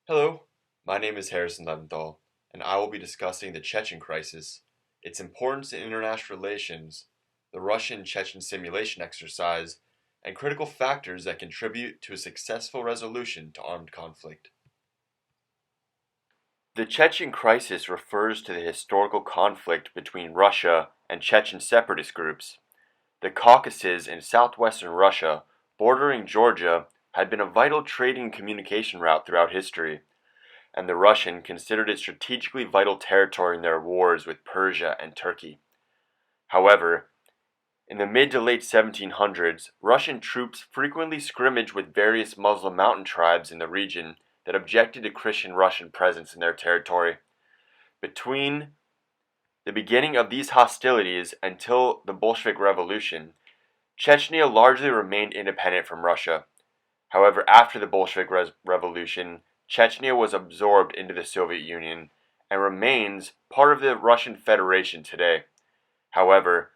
Hello, my name is Harrison Leventhal, and I will be discussing the Chechen Crisis, its importance in international relations, the Russian-Chechen simulation exercise, and critical factors that contribute to a successful resolution to armed conflict. The Chechen Crisis refers to the historical conflict between Russia and Chechen separatist groups. The Caucasus in southwestern Russia, bordering Georgia, had been a vital trading and communication route throughout history, and the Russian considered it strategically vital territory in their wars with Persia and Turkey. However, in the mid to late 1700s, Russian troops frequently scrimmaged with various Muslim mountain tribes in the region that objected to Christian Russian presence in their territory. Between the beginning of these hostilities until the Bolshevik Revolution, Chechnya largely remained independent from Russia. However, after the Bolshevik Revolution, Chechnya was absorbed into the Soviet Union and remains part of the Russian Federation today. However,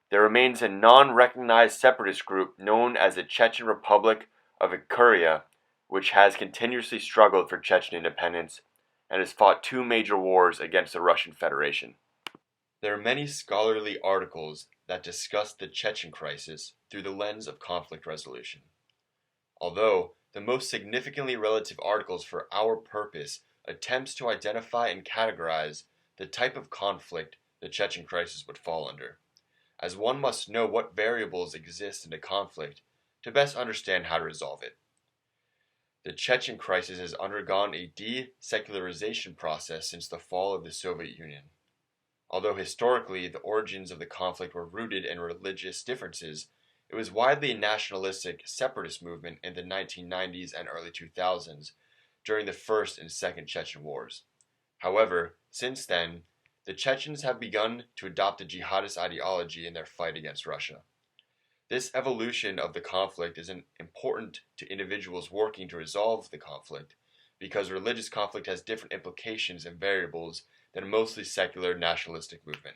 there remains a non-recognized separatist group known as the Chechen Republic of Ikuria, which has continuously struggled for Chechen independence and has fought two major wars against the Russian Federation. There are many scholarly articles that discuss the Chechen crisis through the lens of conflict resolution. Although the most significantly relative articles for our purpose attempts to identify and categorize the type of conflict the Chechen crisis would fall under, as one must know what variables exist in a conflict to best understand how to resolve it. The Chechen crisis has undergone a de-secularization process since the fall of the Soviet Union. Although historically the origins of the conflict were rooted in religious differences, it was widely a nationalistic separatist movement in the 1990s and early 2000s during the First and Second Chechen Wars. However, since then, the Chechens have begun to adopt a jihadist ideology in their fight against Russia. This evolution of the conflict is important to individuals working to resolve the conflict because religious conflict has different implications and variables than a mostly secular nationalistic movement.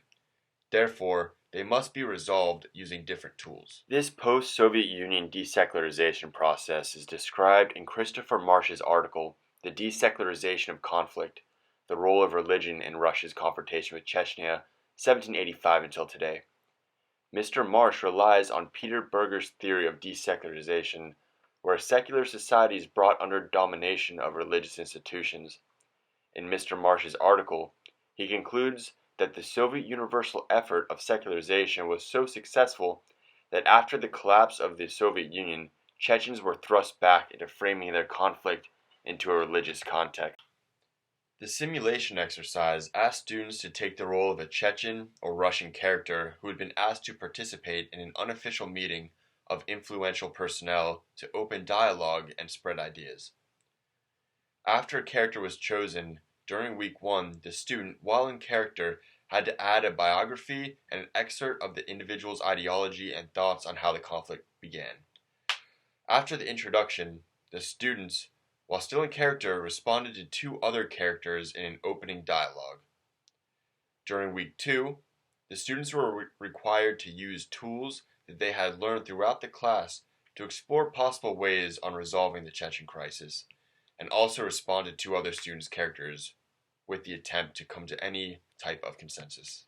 Therefore, they must be resolved using different tools. This post-Soviet Union desecularization process is described in Christopher Marsh's article, The Desecularization of Conflict, The Role of Religion in Russia's Confrontation with Chechnya, 1785 until today. Mr. Marsh relies on Peter Berger's theory of desecularization, where a secular society is brought under domination of religious institutions. In Mr. Marsh's article, he concludes that the Soviet universal effort of secularization was so successful that after the collapse of the Soviet Union, Chechens were thrust back into framing their conflict into a religious context. The simulation exercise asked students to take the role of a Chechen or Russian character who had been asked to participate in an unofficial meeting of influential personnel to open dialogue and spread ideas. After a character was chosen, during week 1, the student, while in character, had to add a biography and an excerpt of the individual's ideology and thoughts on how the conflict began. After the introduction, the students, while still in character, responded to two other characters in an opening dialogue. During week 2, the students were required to use tools that they had learned throughout the class to explore possible ways on resolving the Chechen crisis, and also respond to two other students' characters with the attempt to come to any type of consensus.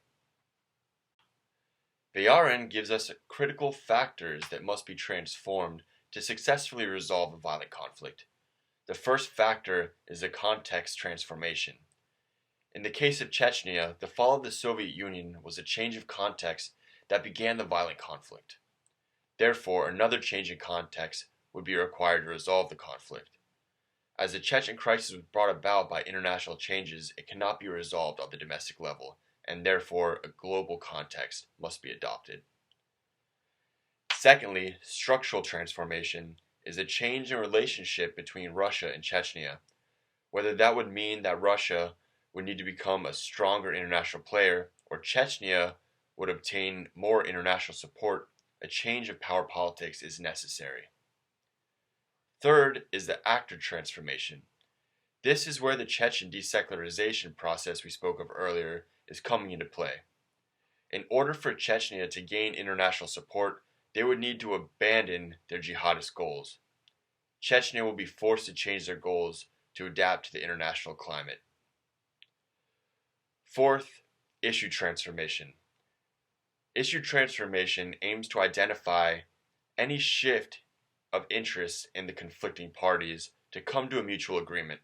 Bayarin gives us critical factors that must be transformed to successfully resolve a violent conflict. The first factor is the context transformation. In the case of Chechnya, the fall of the Soviet Union was a change of context that began the violent conflict. Therefore, another change in context would be required to resolve the conflict. As the Chechen crisis was brought about by international changes, it cannot be resolved on the domestic level, and therefore a global context must be adopted. Secondly, structural transformation is a change in relationship between Russia and Chechnya. Whether that would mean that Russia would need to become a stronger international player, or Chechnya would obtain more international support, a change of power politics is necessary. Third is the actor transformation. This is where the Chechen desecularization process we spoke of earlier is coming into play. In order for Chechnya to gain international support, they would need to abandon their jihadist goals. Chechnya will be forced to change their goals to adapt to the international climate. Fourth, issue transformation. Issue transformation aims to identify any shift of interest in the conflicting parties to come to a mutual agreement.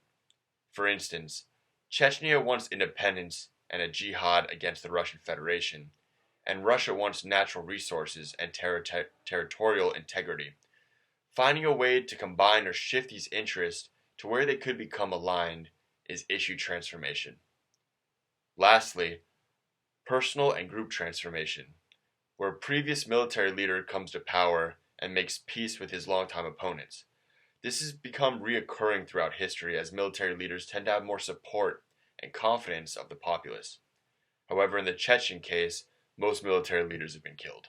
For instance, Chechnya wants independence and a jihad against the Russian Federation, and Russia wants natural resources and territorial integrity. Finding a way to combine or shift these interests to where they could become aligned is issue transformation. Lastly, personal and group transformation, where a previous military leader comes to power and makes peace with his longtime opponents. This has become reoccurring throughout history as military leaders tend to have more support and confidence of the populace. However, in the Chechen case, most military leaders have been killed.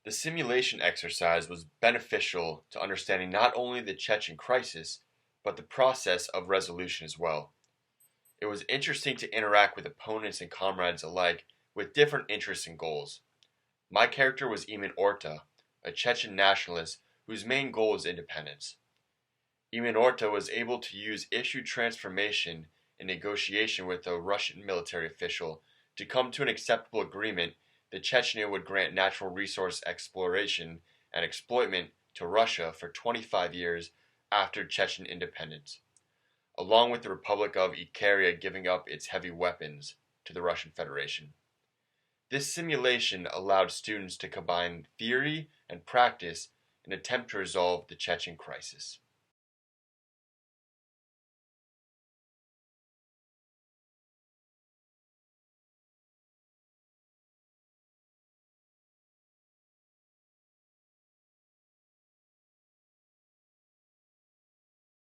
The simulation exercise was beneficial to understanding not only the Chechen crisis, but the process of resolution as well. It was interesting to interact with opponents and comrades alike with different interests and goals. My character was Emin Orta, a Chechen nationalist whose main goal is independence. Emin Orta was able to use issue transformation in negotiation with a Russian military official to come to an acceptable agreement that Chechnya would grant natural resource exploration and exploitment to Russia for 25 years after Chechen independence, along with the Republic of Ikaria giving up its heavy weapons to the Russian Federation. This simulation allowed students to combine theory and practice in an attempt to resolve the Chechen crisis.